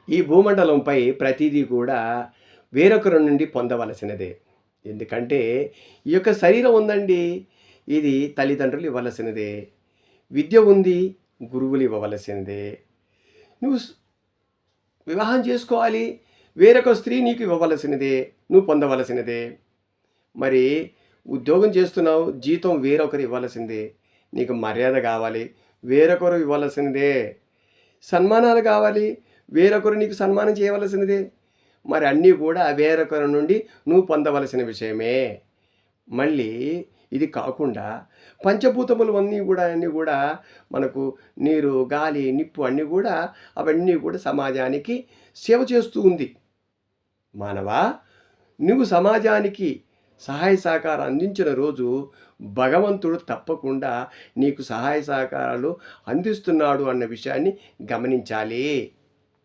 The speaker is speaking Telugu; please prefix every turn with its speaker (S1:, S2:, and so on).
S1: ఈ భూమండలంపై ప్రతిదీ కూడా వేరొకరి నుండి పొందవలసినదే. ఎందుకంటే ఈ యొక్క శరీరం ఉందండి, ఇది తల్లిదండ్రులు ఇవ్వవలసినదే. విద్య ఉంది, గురువులు ఇవ్వవలసినదే. నువ్వు వివాహం చేసుకోవాలి, వేరొక స్త్రీ నీకు ఇవ్వవలసినదే, నువ్వు పొందవలసినదే. మరి ఉద్యోగం చేస్తున్నావు, జీతం వేరొకరు ఇవ్వాల్సిందే, నీకు మర్యాద కావాలి, వేరొకరు ఇవ్వాల్సిందే. సన్మానాలు కావాలి, వేరొకరు నీకు సన్మానం చేయవలసినదే. మరి అన్నీ కూడా వేరొకరి నుండి నువ్వు పొందవలసిన విషయమే. మళ్ళీ ఇది కాకుండా పంచభూతములు అన్నీ కూడా మనకు నీరు, గాలి, నిప్పు అవన్నీ కూడా సమాజానికి సేవ చేస్తూ ఉంది. మానవా, నువ్వు సమాజానికి సహాయ సహకారం అందించిన రోజు భగవంతుడు తప్పకుండా నీకు సహాయ సహకారాలు అందిస్తున్నాడు అన్న విషయాన్ని గమనించాలి.